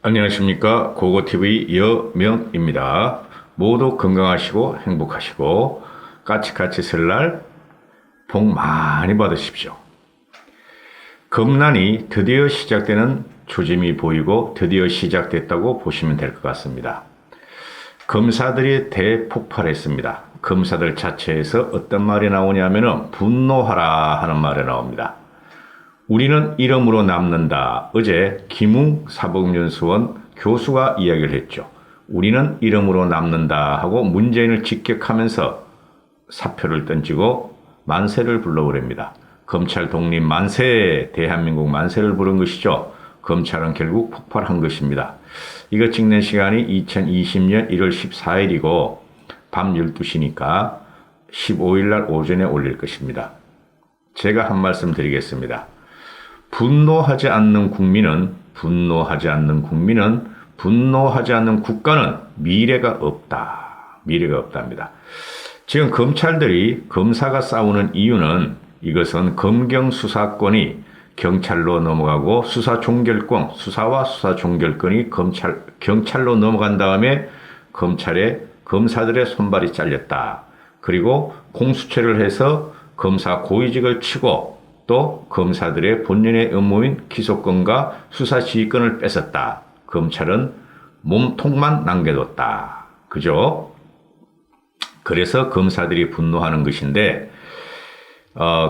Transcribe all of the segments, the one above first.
안녕하십니까. 고고TV 여명입니다. 모두 건강하시고 행복하시고 까치까치 설날 복 많이 받으십시오. 금난이 드디어 시작되는 조짐이 보이고 드디어 시작됐다고 보시면 될 것 같습니다. 검사들이 대폭발했습니다. 검사들 자체에서 어떤 말이 나오냐면은 분노하라 하는 말이 나옵니다. 우리는 이름으로 남는다. 어제 김웅 사법연수원 교수가 이야기를 했죠. 우리는 이름으로 남는다 하고 문재인을 직격하면서 사표를 던지고 만세를 불러오랍니다. 검찰 독립 만세, 대한민국 만세를 부른 것이죠. 검찰은 결국 폭발한 것입니다. 이거 찍는 시간이 2020년 1월 14일이고 밤 12시니까 15일 날 오전에 올릴 것입니다. 제가 한 말씀 드리겠습니다. 분노하지 않는 국민은 분노하지 않는 국가는 미래가 없다. 미래가 없답니다. 지금 검사가 싸우는 이유는 이것은 검경 수사권이 경찰로 넘어가고 수사와 수사 종결권이 경찰로 넘어간 다음에 검사들의 손발이 잘렸다. 그리고 공수처를 해서 검사 고위직을 치고 또 검사들의 본연의 업무인 기소권과 수사지휘권을 뺏었다. 검찰은 몸통만 남겨뒀다. 그죠? 그래서 검사들이 분노하는 것인데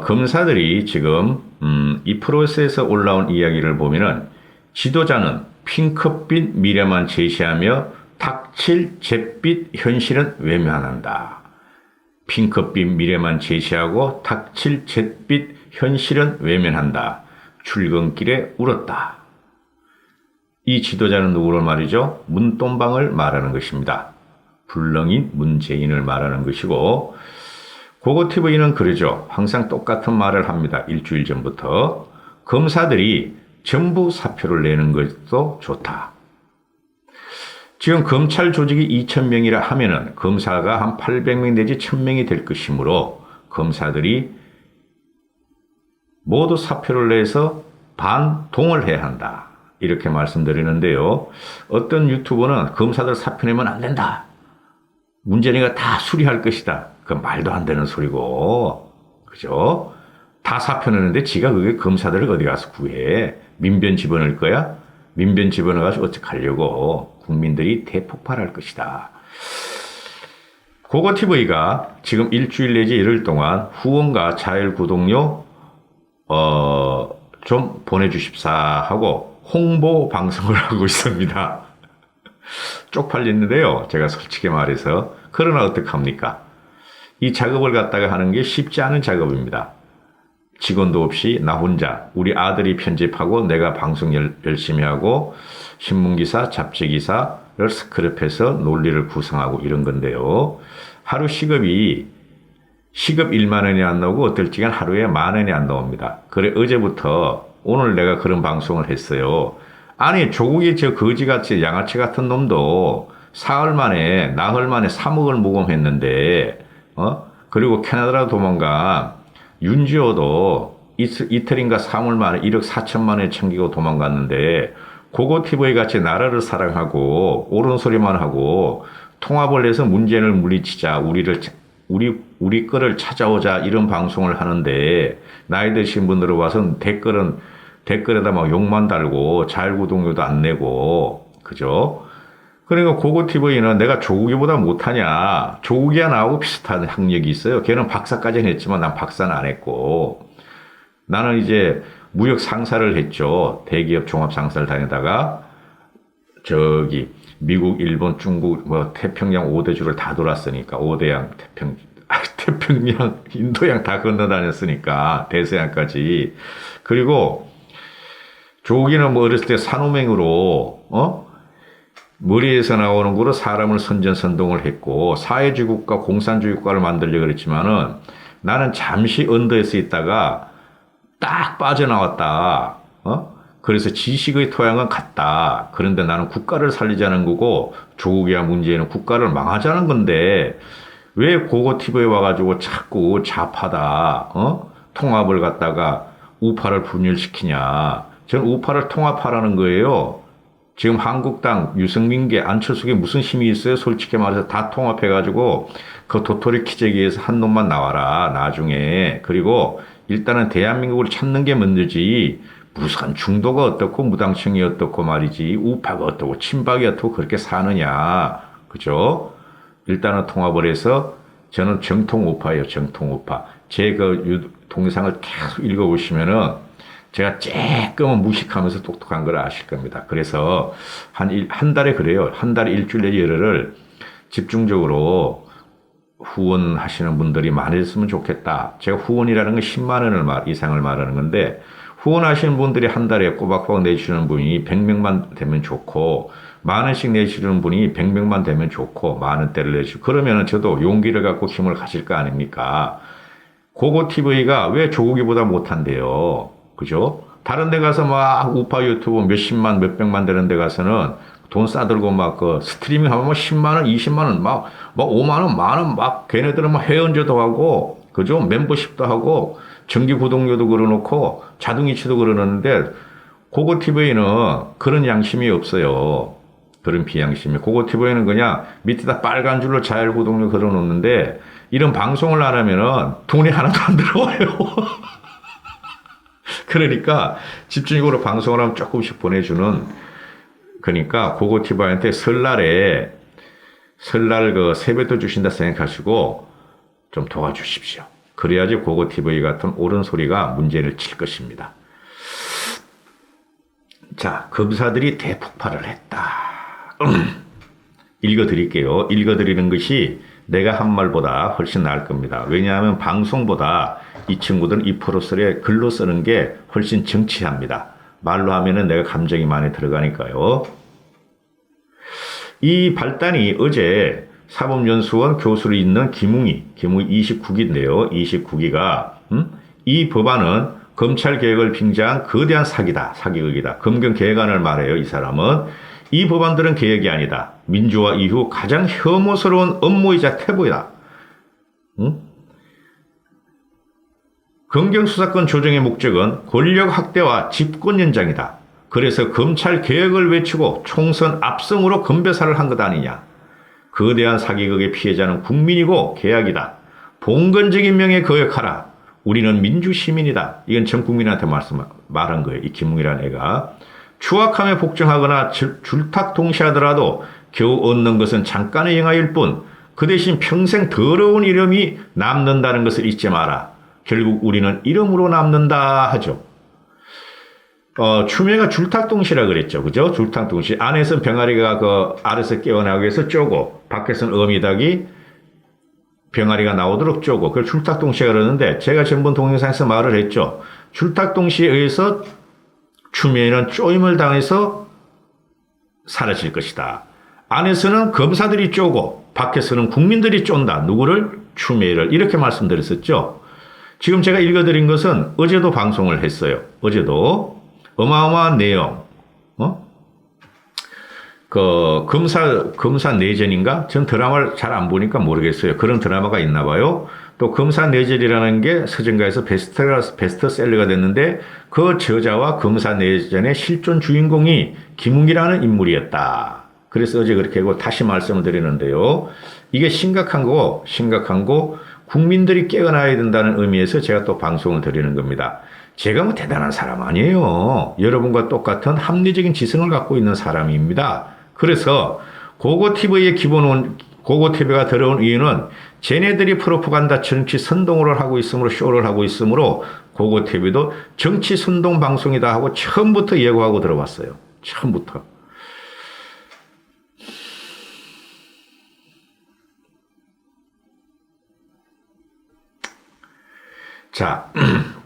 검사들이 지금 이 프로세스에서 올라온 이야기를 보면은 지도자는 핑크빛 미래만 제시하며 닥칠 잿빛 현실은 외면한다. 핑크빛 미래만 제시하고 닥칠 잿빛 현실은 외면한다. 출근길에 울었다. 이 지도자는 누구를 말이죠? 문돈방을 말하는 것입니다. 불렁인 문재인을 말하는 것이고 고고TV는 그러죠. 항상 똑같은 말을 합니다. 일주일 전부터. 검사들이 전부 사표를 내는 것도 좋다. 지금 검찰 조직이 2,000명이라 하면은 검사가 한 800명 내지 1,000명이 될 것이므로 검사들이 모두 사표를 내서 반동을 해야 한다. 이렇게 말씀드리는데요. 어떤 유튜버는 검사들 사표 내면 안 된다. 문재인이가 다 수리할 것이다. 그 말도 안 되는 소리고. 그죠? 다 사표 내는데 지가 그게 검사들을 어디 가서 구해. 민변 집어넣을 거야? 민변 집어넣어가지고 어떡하려고. 국민들이 대폭발할 것이다. 고고TV가 지금 일주일 내지 열흘 동안 후원과 자율 구독료 좀 보내주십사 하고 홍보 방송을 하고 있습니다. 쪽팔리는데요. 제가 솔직히 말해서. 그러나 어떡합니까? 이 작업을 갖다가 하는 게 쉽지 않은 작업입니다. 직원도 없이 나 혼자 우리 아들이 편집하고 내가 방송 열심히 하고 신문기사, 잡지기사를 스크랩해서 논리를 구성하고 이런 건데요. 하루 시급 1만 원이 안 나오고 어떨 적엔 하루에 10,000원이 안 나옵니다. 그래 어제부터 오늘 내가 그런 방송을 했어요. 아니 조국이 저 거지같이 양아치 같은 놈도 나흘 만에 3억을 모금했는데 그리고 캐나다로 도망간 윤지호도 이틀인가 3월 만에 1억 4천만 원에 챙기고 도망갔는데 고고TV 같이 나라를 사랑하고 옳은 소리만 하고 통합을 해서 문재인을 물리치자 우리 거를 찾아오자 이런 방송을 하는데 나이 드신 분들은 와서 댓글에다 막 욕만 달고 자율구독료도 안 내고 그죠? 그러니까 고고TV는 내가 조국이보다 못하냐. 조국이야 나하고 비슷한 학력이 있어요. 걔는 박사까지는 했지만 난 박사는 안 했고 나는 이제 무역 상사를 했죠. 대기업 종합 상사를 다니다가 미국, 일본, 중국, 태평양 5대주를 다 돌았으니까 5대양, 태평양, 인도양 다 건너다녔으니까 대서양까지. 그리고 조국이는 어렸을 때 산호맹으로 머리에서 나오는 거로 사람을 선전선동을 했고 사회주의국가, 공산주의국가를 만들려고 그랬지만은 나는 잠시 언더에서 있다가 딱 빠져나왔다. 그래서 지식의 토양은 같다. 그런데 나는 국가를 살리자는 거고 조국이야 문재인은 국가를 망하자는 건데 왜 고고TV에 와가지고 자꾸 좌파다. 통합을 갖다가 우파를 분열시키냐. 저는 우파를 통합하라는 거예요. 지금 한국당, 유승민계, 안철수계 무슨 힘이 있어요? 솔직히 말해서 다 통합해가지고 그 도토리 키재기에서 한 놈만 나와라. 나중에. 그리고 일단은 대한민국을 찾는 게 문제지. 무슨 중도가 어떻고 무당층이 어떻고 말이지. 우파가 어떻고 친박이 어떻고 그렇게 사느냐. 그죠? 일단은 통합을 해서 저는 정통우파예요. 정통우파. 제 그 동영상을 계속 읽어보시면은 제가 조금은 무식하면서 똑똑한 걸 아실 겁니다. 그래서 한 달에 그래요. 한 달에 일주일 내지 열흘을 집중적으로 후원하시는 분들이 많았으면 좋겠다. 제가 후원이라는 건 10만 원을 이상을 말하는 건데 후원하시는 분들이 한 달에 꼬박꼬박 내주시는 분이 100명만 되면 좋고 만 원씩 내주시는 분이 100명만 되면 좋고 만 원대를 내주시고 그러면 저도 용기를 갖고 힘을 가질 거 아닙니까? 고고TV가 왜 조국이보다 못한대요? 그죠? 다른 데 가서 막 우파 유튜브 몇십만, 몇백만 되는 데 가서는 돈 싸들고 막 그 스트리밍 하면 뭐 10만 원, 20만 원, 막 5만 원, 만 원 막 걔네들은 막 회원제도 하고, 그죠? 멤버십도 하고, 정기 구독료도 걸어놓고, 자동이체도 걸어놓는데, 고고TV는 그런 양심이 없어요. 그런 비양심이. 고고TV는 그냥 밑에다 빨간 줄로 자율구독료 걸어놓는데, 이런 방송을 안 하면은 돈이 하나도 안 들어와요. 그러니까 집중적으로 방송을 하면 조금씩 보내주는 그러니까 고고TV한테 설날 그 세뱃돈 주신다 생각하시고 좀 도와주십시오. 그래야지 고고TV 같은 옳은 소리가 문제를 칠 것입니다. 자, 검사들이 대폭발을 했다. 읽어드릴게요. 읽어드리는 것이 내가 한 말보다 훨씬 나을 겁니다. 왜냐하면 방송보다 이 친구들은 이 프로그램에 글로 쓰는 게 훨씬 정치합니다. 말로 하면은 내가 감정이 많이 들어가니까요. 이 발단이 어제 사법연수원 교수로 있는 김웅이 29기인데요. 29기가 이 법안은 검찰개혁을 빙자한 거대한 사기다. 사기극이다. 검경개혁안을 말해요. 이 사람은. 이 법안들은 개혁이 아니다. 민주화 이후 가장 혐오스러운 업무이자 태보이다. 검경수사권 조정의 목적은 권력 확대와 집권 연장이다. 그래서 검찰 개혁을 외치고 총선 압승으로 건배사를 한 것 아니냐. 거대한 사기극의 피해자는 국민이고 계약이다. 봉건적인 명예 거역하라. 우리는 민주시민이다. 이건 전 국민한테 말한 거예요. 이 김웅이라는 애가. 추악함에 복종하거나 줄탁 동시하더라도 겨우 얻는 것은 잠깐의 영화일 뿐 그 대신 평생 더러운 이름이 남는다는 것을 잊지 마라. 결국 우리는 이름으로 남는다 하죠. 추미애가 줄탁동시라 그랬죠. 그죠? 줄탁동시. 안에서는 병아리가 그 알에서 깨어나기 위해서 쪼고 밖에서는 어미닭이 병아리가 나오도록 쪼고 그걸 줄탁동시가 그러는데 제가 전번 동영상에서 말을 했죠. 줄탁동시에 의해서 추미애는 쪼임을 당해서 사라질 것이다. 안에서는 검사들이 쪼고 밖에서는 국민들이 쫀다. 누구를? 추미애를. 이렇게 말씀드렸었죠. 지금 제가 읽어드린 것은 어제도 방송을 했어요. 어제도 어마어마한 내용. 검사 내전인가? 전 드라마를 잘 안 보니까 모르겠어요. 그런 드라마가 있나 봐요. 또 검사 내전이라는 게 서점가에서 베스트셀러가 됐는데 그 저자와 검사 내전의 실존 주인공이 김웅이라는 인물이었다. 그래서 어제 그렇게 하고 다시 말씀을 드리는데요. 이게 심각한 거 국민들이 깨어나야 된다는 의미에서 제가 또 방송을 드리는 겁니다. 제가 뭐 대단한 사람 아니에요. 여러분과 똑같은 합리적인 지성을 갖고 있는 사람입니다. 그래서 고고TV가 들어온 이유는 쟤네들이 프로파간다 정치 선동을 하고 있으므로 쇼를 하고 있으므로 고고TV도 정치 선동 방송이다 하고 처음부터 예고하고 들어왔어요. 처음부터. 자,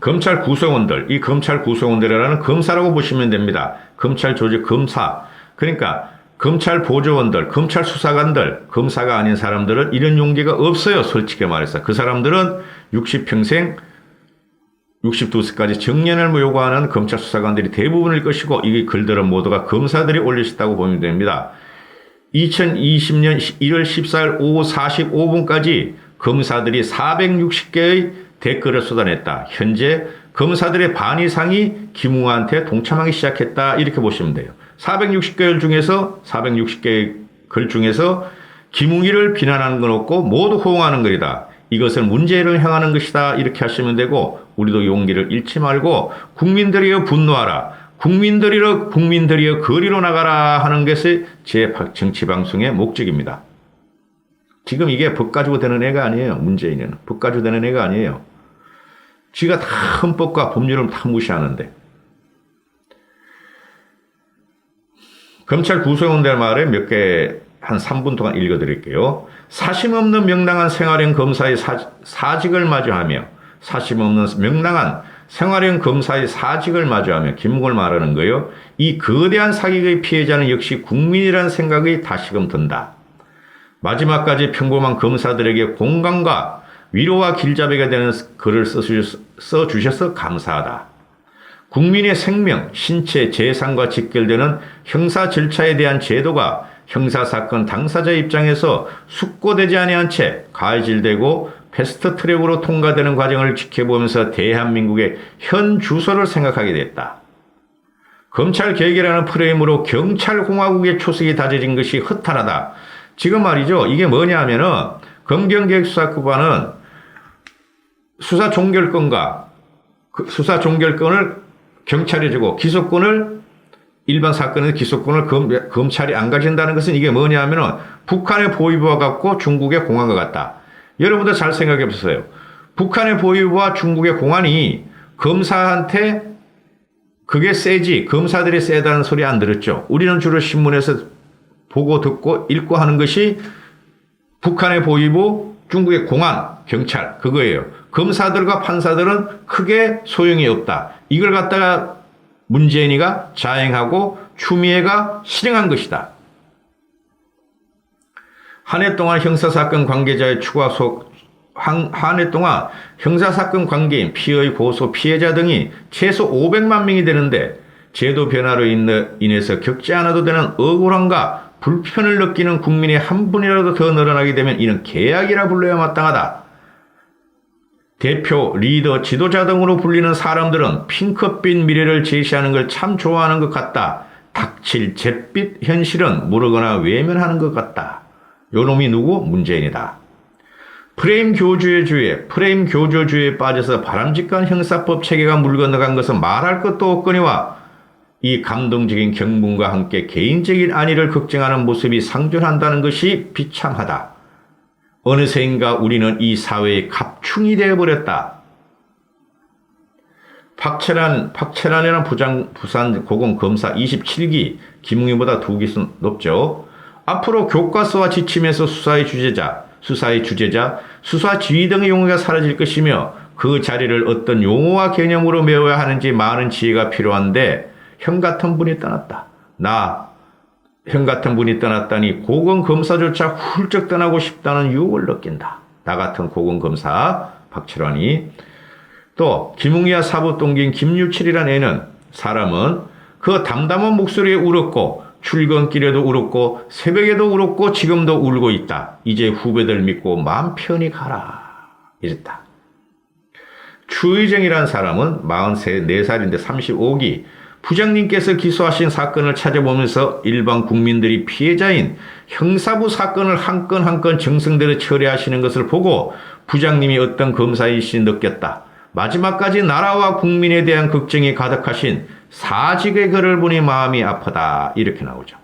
검찰 구성원들, 이 검찰 구성원들이라는 검사라고 보시면 됩니다. 검찰 조직 검사. 그러니까 검찰 보조원들, 검찰 수사관들, 검사가 아닌 사람들은 이런 용기가 없어요. 솔직히 말해서. 그 사람들은 60평생, 62세까지 정년을 요구하는 검찰 수사관들이 대부분일 것이고 이 글들은 모두가 검사들이 올리셨다고 보면 됩니다. 2020년 1월 14일 오후 45분까지 검사들이 460개의 댓글을 쏟아냈다. 현재 검사들의 반 이상이 김웅한테 동참하기 시작했다. 이렇게 보시면 돼요. 460개 글 중에서 김웅일을 비난하는 건 없고 모두 호응하는 거리다. 이것은 문재인을 향하는 것이다. 이렇게 하시면 되고 우리도 용기를 잃지 말고 국민들이여 분노하라. 국민들이여 거리로 나가라 하는 것이 제 정치방송의 목적입니다. 지금 이게 법 가지고 되는 애가 아니에요. 문재인은. 법 가지고 되는 애가 아니에요. 지가 다 헌법과 법률을 다 무시하는데. 검찰 구성원들 말에 몇 개 한 3분 동안 읽어드릴게요. 사심 없는 명랑한 생활형 검사의 사직을 마주하며 김웅을 말하는 거예요. 이 거대한 사기의 피해자는 역시 국민이라는 생각이 다시금 든다. 마지막까지 평범한 검사들에게 공감과 위로와 길잡이가 되는 글을 써주셔서 감사하다. 국민의 생명, 신체, 재산과 직결되는 형사 절차에 대한 제도가 형사사건 당사자 입장에서 숙고되지 아니한 채 가해질되고 패스트트랙으로 통과되는 과정을 지켜보면서 대한민국의 현 주소를 생각하게 됐다. 검찰개혁이라는 프레임으로 경찰공화국의 초석이 다져진 것이 허탈하다. 지금 말이죠. 이게 뭐냐 하면은 검경개혁수사권은 수사 종결권을 경찰이 주고 기소권을 일반 사건의 기소권을 검찰이 안 가진다는 것은 이게 뭐냐 하면은 북한의 보위부와 같고 중국의 공안과 같다. 여러분들 잘 생각해 보세요. 북한의 보위부와 중국의 공안이 검사한테 그게 세지 검사들이 세다는 소리 안 들었죠. 우리는 주로 신문에서 보고 듣고 읽고 하는 것이 북한의 보위부, 중국의 공안, 경찰 그거예요. 검사들과 판사들은 크게 소용이 없다. 이걸 갖다가 문재인이가 자행하고 추미애가 실행한 것이다. 한 해 동안 형사사건 관계자의 추가 한 해 동안 형사사건 관계인 피의, 고소, 피해자 등이 최소 500만 명이 되는데 제도 변화로 인해서 겪지 않아도 되는 억울함과 불편을 느끼는 국민이 한 분이라도 더 늘어나게 되면 이는 계약이라 불러야 마땅하다. 대표, 리더, 지도자 등으로 불리는 사람들은 핑크빛 미래를 제시하는 걸 참 좋아하는 것 같다. 닥칠 잿빛 현실은 모르거나 외면하는 것 같다. 요놈이 누구? 문재인이다. 프레임 교조주의에 빠져서 바람직한 형사법 체계가 물 건너간 것은 말할 것도 없거니와 이 감동적인 경분과 함께 개인적인 안위를 걱정하는 모습이 상존한다는 것이 비참하다. 어느새인가 우리는 이 사회의 갑충이 되어버렸다. 박철환이라는 부산 고검검사 27기, 김웅희보다 2기 높죠. 앞으로 교과서와 지침에서 수사의 주제자, 수사 지휘 등의 용어가 사라질 것이며 그 자리를 어떤 용어와 개념으로 메워야 하는지 많은 지혜가 필요한데 형 같은 분이 떠났다. 형 같은 분이 떠났다니 고검검사조차 훌쩍 떠나고 싶다는 유혹을 느낀다. 나 같은 고검검사 박철환이 또 김웅희와 사부동기인 김유칠이라는 애는 사람은 그 담담한 목소리에 울었고 출근길에도 울었고 새벽에도 울었고 지금도 울고 있다. 이제 후배들 믿고 마음 편히 가라. 이랬다. 추의정이라는 사람은 44살인데 35기 부장님께서 기소하신 사건을 찾아보면서 일반 국민들이 피해자인 형사부 사건을 한 건 한 건 정성대로 처리하시는 것을 보고 부장님이 어떤 검사이신지 느꼈다. 마지막까지 나라와 국민에 대한 걱정이 가득하신 사직의 글을 보니 마음이 아프다. 이렇게 나오죠.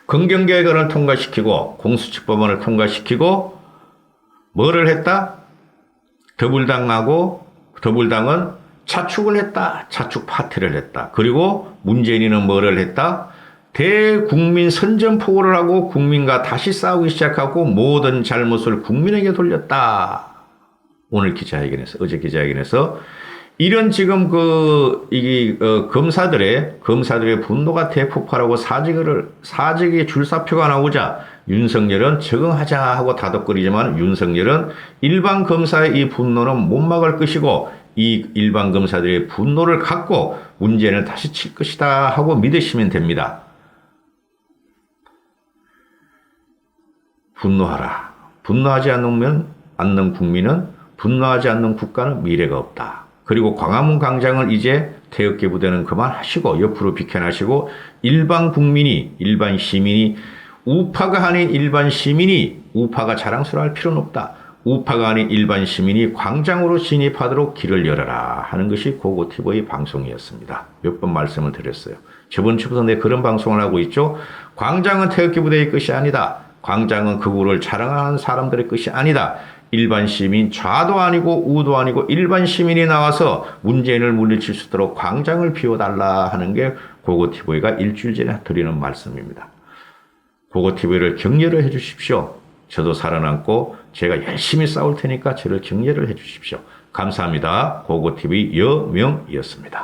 검경개혁을 통과시키고 공수처법안을 통과시키고 뭐를 했다? 더불당은 자축을 했다. 자축 파티를 했다. 그리고 문재인이는 뭐를 했다? 대국민 선전포고를 하고 국민과 다시 싸우기 시작하고 모든 잘못을 국민에게 돌렸다. 오늘 어제 기자회견에서 이런 지금 검사들의 분노가 대폭발하고 사직의 줄사표가 나오자 윤석열은 적응하자 하고 다독거리지만 윤석열은 일반 검사의 이 분노는 못 막을 것이고 이 일반 검사들의 분노를 갖고 문재인을 다시 칠 것이다 하고 믿으시면 됩니다. 분노하라. 분노하지 않는 국민은 분노하지 않는 국가는 미래가 없다. 그리고 광화문 광장을 이제 태극기 부대는 그만하시고 옆으로 비켜나시고 일반 국민이, 일반 시민이, 우파가 아닌 일반 시민이, 우파가 자랑스러워할 필요는 없다. 우파가 아닌 일반 시민이 광장으로 진입하도록 길을 열어라 하는 것이 고고TV의 방송이었습니다. 몇 번 말씀을 드렸어요. 저번 주부터 내 그런 방송을 하고 있죠. 광장은 태극기 부대의 것이 아니다. 광장은 극우를 자랑하는 사람들의 것이 아니다. 일반 시민, 좌도 아니고 우도 아니고 일반 시민이 나와서 문재인을 물리칠 수 있도록 광장을 비워달라 하는 게 고고TV가 일주일 전에 드리는 말씀입니다. 고고TV를 격려를 해 주십시오. 저도 살아남고 제가 열심히 싸울 테니까 저를 격려를 해 주십시오. 감사합니다. 고고TV 여명이었습니다.